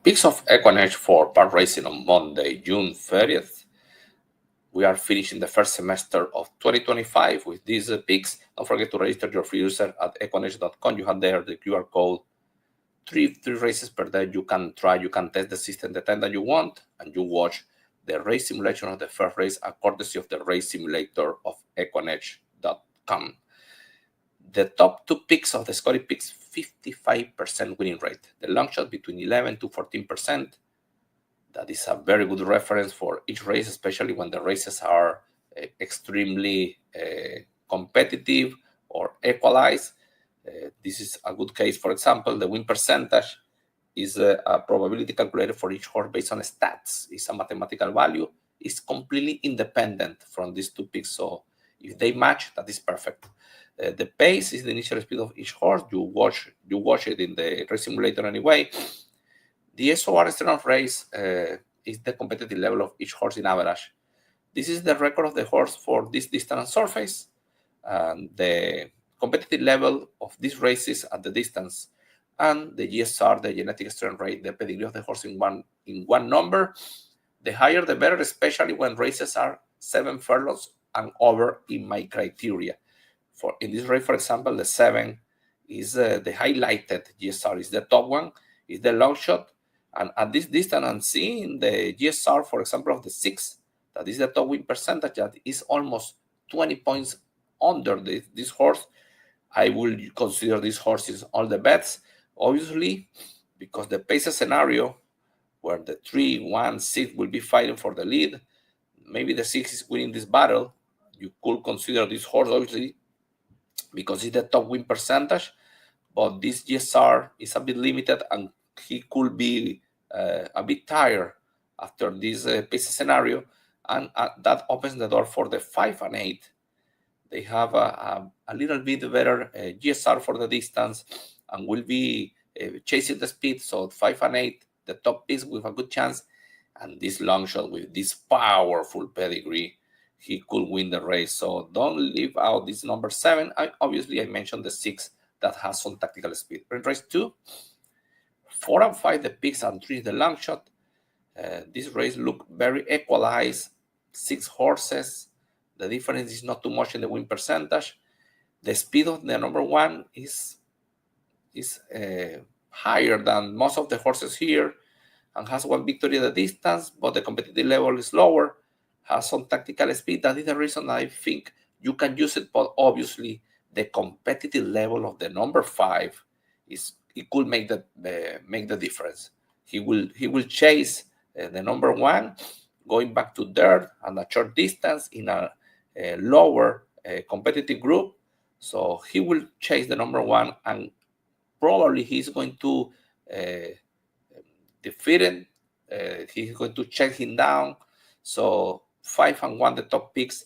Picks of Equinage for park racing on Monday, June 30th. We are finishing the first semester of 2025 with these picks. Don't forget to register your free user at equinage.com. You have there the QR code. Three races per day. You can try, you can test the system the time that you want, and you watch the race simulation of the first race, a courtesy of the race simulator of equinage.com. The top two picks of the Scotty picks, 55% winning rate. The long shot between 11 to 14%. That is a very good reference for each race, especially when the races are extremely competitive or equalized. This is a good case. For example, the win percentage is a probability calculated for each horse based on stats. It's a mathematical value. It's completely independent from these two picks. So if they match, that is perfect. The pace is the initial speed of each horse. You watch it in the race simulator anyway. The SOR external race is the competitive level of each horse in average. This is the record of the horse for this distance surface. The competitive level of these races at the distance, and the GSR, the genetic strength rate, the pedigree of the horse in one number. The higher the better, especially when races are 7 furlongs and over in my criteria. In this race, for example, the 7 is the highlighted GSR, is the top one, is the long shot. And at this distance, I'm seeing the GSR, for example, of the 6, that is the top win percentage, that is almost 20 points under this horse. I will consider this horse in all the bets, obviously, because the pace scenario where the 3, 1, 6 will be fighting for the lead, maybe the 6 is winning this battle. You could consider this horse, obviously, because it's the top win percentage, but this GSR is a bit limited, and he could be a bit tired after this pace scenario, and that opens the door for the 5 and 8. They have a little bit better GSR for the distance and will be chasing the speed. So 5 and 8, the top picks with a good chance. And this long shot with this powerful pedigree, he could win the race. So don't leave out this number 7. Obviously, I mentioned the 6 that has some tactical speed. In race 2, 4 and 5, the picks, and 3, the long shot. This race looked very equalized. 6 horses. The difference is not too much in the win percentage. The speed of the number 1 is higher than most of the horses here, and has 1 victory at the distance, but the competitive level is lower, has some tactical speed. That is the reason I think you can use it, but obviously the competitive level of the number 5 it could make the difference. He will chase the number 1 going back to dirt and a short distance in a lower competitive group. So he will chase the number 1, and probably he's going to defeat him. He's going to check him down. So 5 and 1, the top picks.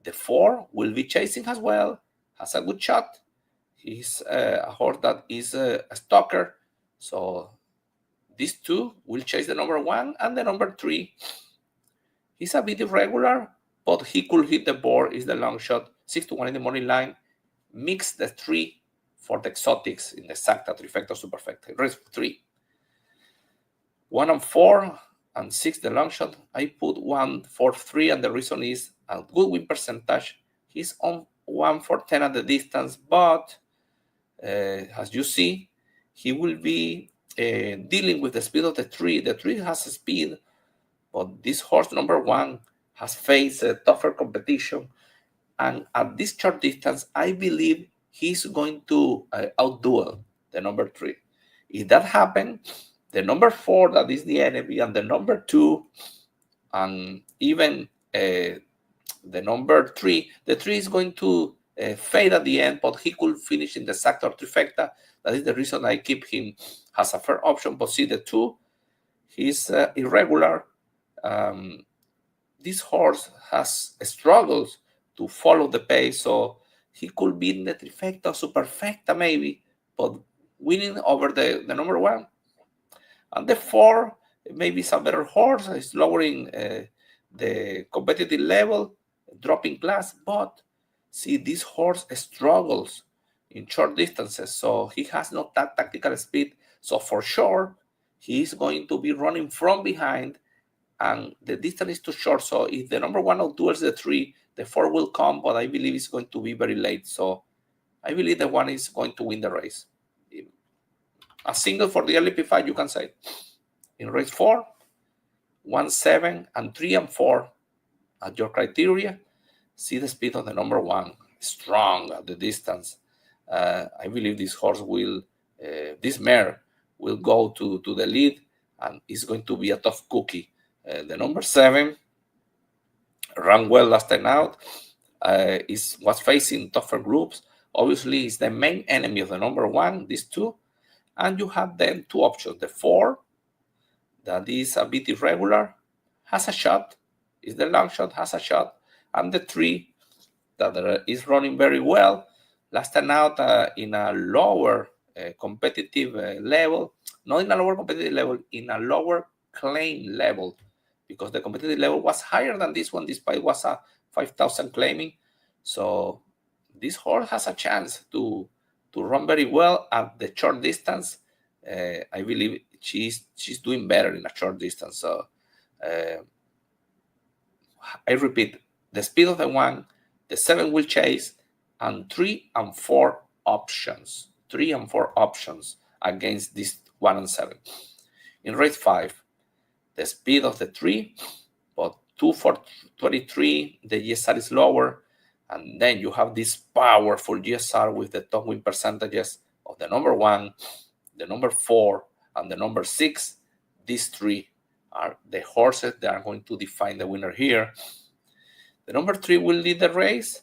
The 4 will be chasing as well, has a good shot. He's a horse that is a stalker. So these 2 will chase the number 1, and the number 3. He's a bit irregular, but he could hit the board. Is the long shot, 6 to 1 in the morning line. Mix the 3 for the exotics in the Exacta, Trifecta, Superfecta. Race 3. 1 and 4 and 6, the long shot. I put 1, 4, 3, and the reason is a good win percentage. He's on 1 for 10 at the distance, but as you see, he will be dealing with the speed of the 3. The 3 has a speed, but this horse number 1 has faced a tougher competition, and at this short distance, I believe he's going to outduel the number 3. If that happens, the number 4, that is the enemy, and the number 2, and even the number 3, the 3 is going to fade at the end, but he could finish in the Exacta or Trifecta. That is the reason I keep him as a fair option. But see, the 2, he's irregular. This horse has struggles to follow the pace, so he could be in the Trifecta or Superfecta maybe, but winning over the number 1. And the 4 maybe is a better horse. It's lowering the competitive level, dropping class, but see, this horse struggles in short distances, so he has no tactical speed. So for sure, he is going to be running from behind, and the distance is too short. So if the number 1 outduels the 3, the 4 will come, but I believe it's going to be very late. So I believe the 1 is going to win the race. A single for the early P5, you can say. In race 4, 1, 7, and 3 and 4 at your criteria. See the speed of the number 1, strong at the distance. I believe this horse will, this mare will go to the lead, and it's going to be a tough cookie. The number 7 ran well last time out, was facing tougher groups. Obviously, it's the main enemy of the number 1, these two. And you have then 2 options. The 4, that is a bit irregular, has a shot. Is the long shot, has a shot. And the 3, that is running very well. Last time out in a lower competitive level, not in a lower competitive level, in a lower claim level, because the competitive level was higher than this one, despite it was a 5,000 claiming. So this horse has a chance to run very well at the short distance. I believe she's doing better in a short distance. So I repeat, the speed of the 1, the 7 will chase, and 3 and 4 options. 3 and 4 options against this 1 and 7. In race 5, the speed of the 3, but 2 for 23, the GSR is lower, and then you have this powerful GSR with the top win percentages of the number 1, the number 4, and the number 6. These 3 are the horses that are going to define the winner here. The number 3 will lead the race.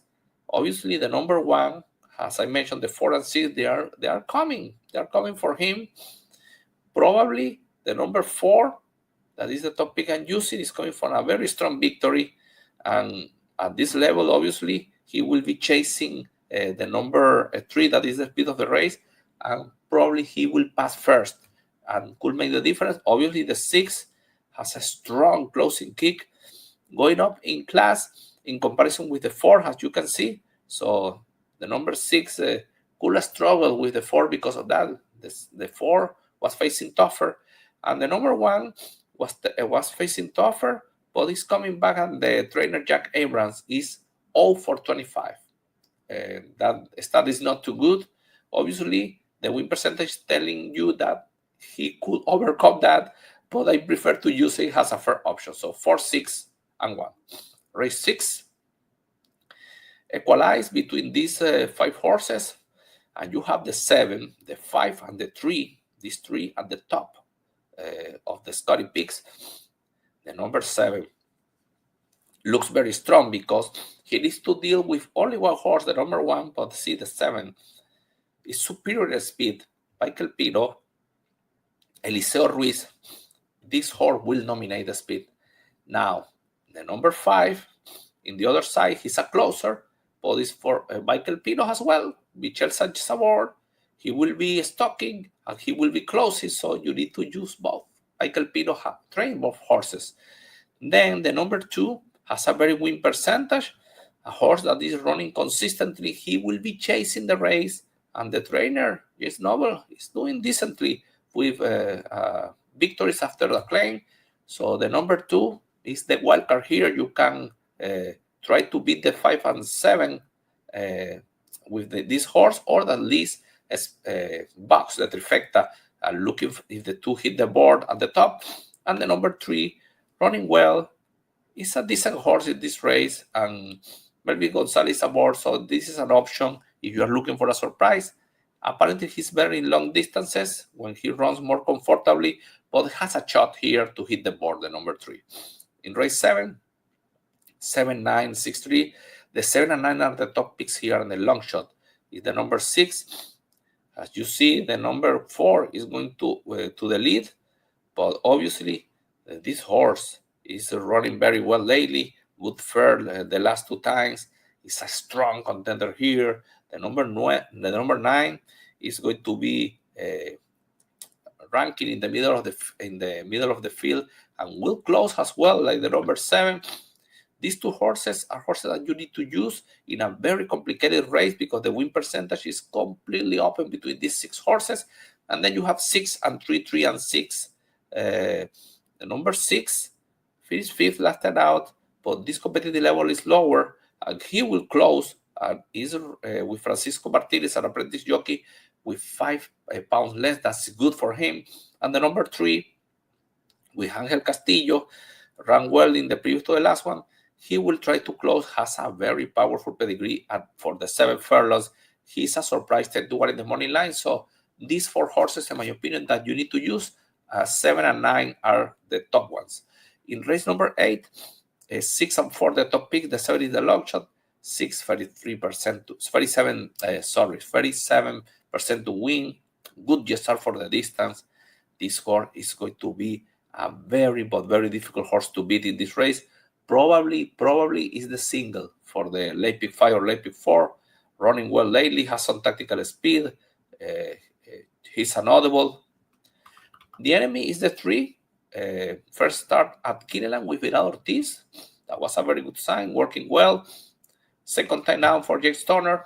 Obviously, the number 1, as I mentioned, the 4 and 6, they are coming. They are coming for him. Probably the number 4, that is the top pick and use it, is coming for a very strong victory. And at this level, obviously, he will be chasing the number 3, that is the speed of the race, and probably he will pass first and could make the difference. Obviously, the 6 has a strong closing kick, going up in class in comparison with the 4, as you can see. So the number 6 could struggle with the 4 because of that. The 4 was facing tougher, and the number 1 was facing tougher, but he's coming back, and the trainer Jack Abrams is 0 for 25. That stat is not too good. Obviously, the win percentage is telling you that he could overcome that, but I prefer to use it as a fair option. So 4, 6, and 1. Race 6, equalize between these 5 horses, and you have the 7, the 5, and the 3. These 3 at the top of the Scotty picks. The number 7 looks very strong because he needs to deal with only 1 horse, the number 1, but see the 7 is superior in speed. Michael Pino, Eliseo Ruiz, this horse will nominate the speed. Now, the number 5, in the other side, he's a closer, but it's for Michael Pino as well. Michel Sanchez Award, he will be stalking and he will be closing, so you need to use both. Michael Pino trained both horses. Then the number 2 has a very win percentage, a horse that is running consistently. He will be chasing the race, and the trainer, James Noble, is doing decently with victories after the claim. So the number 2 is the wild card here. You can try to beat the 5 and 7 with this horse, or at least box the trifecta, looking if the 2 hit the board at the top. And the number 3, running well, is a decent horse in this race, and Melvin Gonzalez aboard. So this is an option if you are looking for a surprise. Apparently, he's better in long distances when he runs more comfortably, but has a shot here to hit the board, the number 3. In race 7, 7, 9, 6, 3, the 7 and 9 are the top picks here, and the long shot is the number 6. As you see, the number 4 is going to the lead, but obviously this horse is running very well lately. Good fair the last 2 times. It's a strong contender here. The number 9 is going to be ranking in the middle of the field, and will close as well, like the number 7. These 2 horses are horses that you need to use in a very complicated race because the win percentage is completely open between these 6 horses. And then you have 6 and 3, 3 and 6 The number 6 finished 5th last time out, but this competitive level is lower, and he will close and is with Francisco Martinez, an apprentice jockey, with 5 pounds less. That's good for him. And the number 3 with Angel Castillo, ran well in the previous to the last one. He will try to close, has a very powerful pedigree, and for the 7 furlongs, he's a surprise 10-1 in the money line. So these 4 horses, in my opinion, that you need to use, 7 and 9 are the top ones. In race number 8, 6 and 4 the top pick, the 7 is the long shot, 37% to win. Good gesture for the distance. This horse is going to be a very difficult horse to beat in this race. Probably is the single for the late pick 5 or late pick 4. Running well lately, has some tactical speed. He's an audible. The enemy is the 3. First start at Kineland with Vidal Ortiz. That was a very good sign, working well. Second time down for Jake Stoner.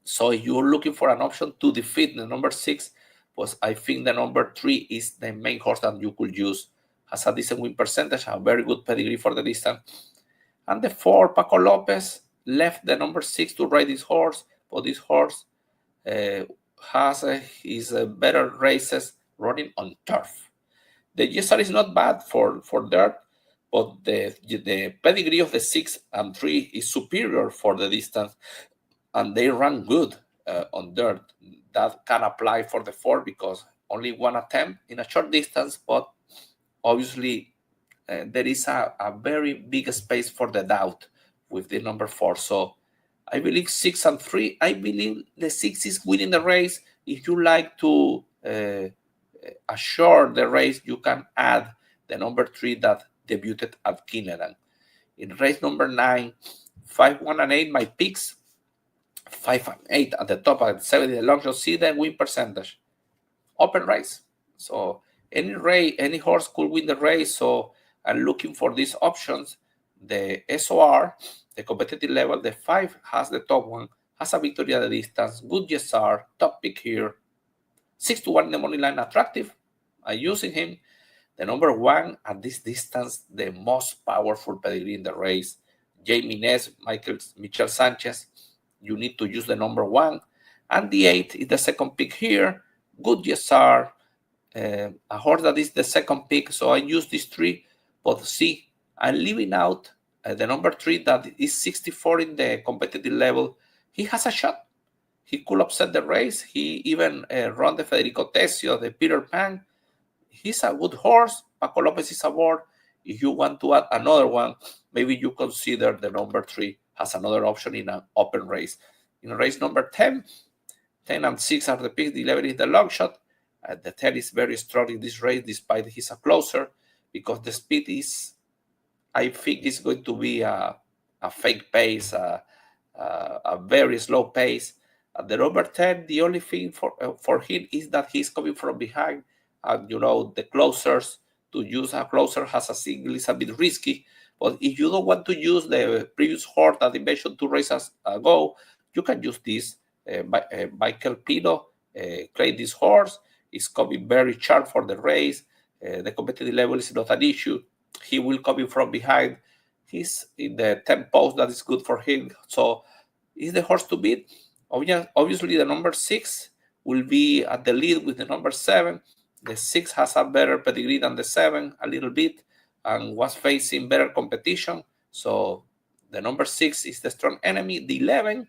So if you're looking for an option to defeat the number 6, was I think the number 3 is the main horse that you could use. Has a decent win percentage, a very good pedigree for the distance. And the 4, Paco Lopez, left the number 6 to ride this horse, but this horse has his better races running on turf. The GSR is not bad for dirt, but the pedigree of the 6 and 3 is superior for the distance, and they run good on dirt. That can apply for the 4 because only one attempt in a short distance, but obviously there is a very big space for the doubt with the number 4. So I believe 6 and 3. I believe the 6 is winning the race. If you like to assure the race, you can add the number 3 that debuted at Kineland. In race number 9, 5, 1, and 8, my picks. 5 and 8 at the top, at 70 the long shot. See the win percentage. Open race. So any horse could win the race. So I'm looking for these options. The SOR, the competitive level, the 5 has the top one, has a victory at the distance, good GSR, top pick here. 6-1 in the money line, attractive. I'm using him. The number 1 at this distance, the most powerful pedigree in the race. Jamie Ness, Michel Sanchez. You need to use the number 1. And the 8 is the second pick here. Good GSR. A horse that is the second pick. So I use these 3. But see, I'm leaving out the number 3 that is 64 in the competitive level. He has a shot. He could upset the race. He even run the Federico Tesio, the Peter Pan. He's a good horse. Paco Lopez is aboard. If you want to add another one, maybe you consider the number 3 as another option in an open race. In race number 10, 10 and 6 are the picks. The 11 is the long shot. The 10 is very strong in this race, despite he's a closer, because the speed is, I think, is going to be a fake pace, a very slow pace. At the number 10, the only thing for him is that he's coming from behind. And, the closers, to use a closer has a single is a bit risky. But if you don't want to use the previous horse that I mentioned 2 races ago, you can use this. Michael Pino played this horse. It's coming very sharp for the race. The competitive level is not an issue. He will come in from behind. He's in the 10 post. That is good for him. So is the horse to beat? Obviously, the number 6 will be at the lead with the number 7. The 6 has a better pedigree than the 7, a little bit, and was facing better competition. So the number 6 is the strong enemy. The 11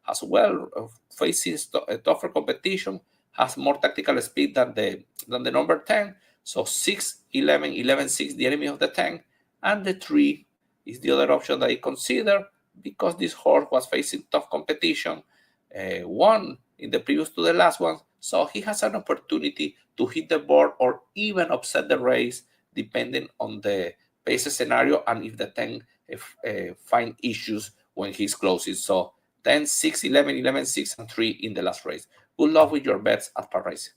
as well, facing a tougher competition, has more tactical speed than the number 10. So 6, 11, 11, 6, the enemy of the 10. And the 3 is the other option that I consider, because this horse was facing tough competition, won in the previous to the last one. So he has an opportunity to hit the board or even upset the race, depending on the pace scenario and if the 10 find issues when he's closing. So 10, 6, 11, 11, 6, and 3 in the last race. Good luck with your bets at Park Racing.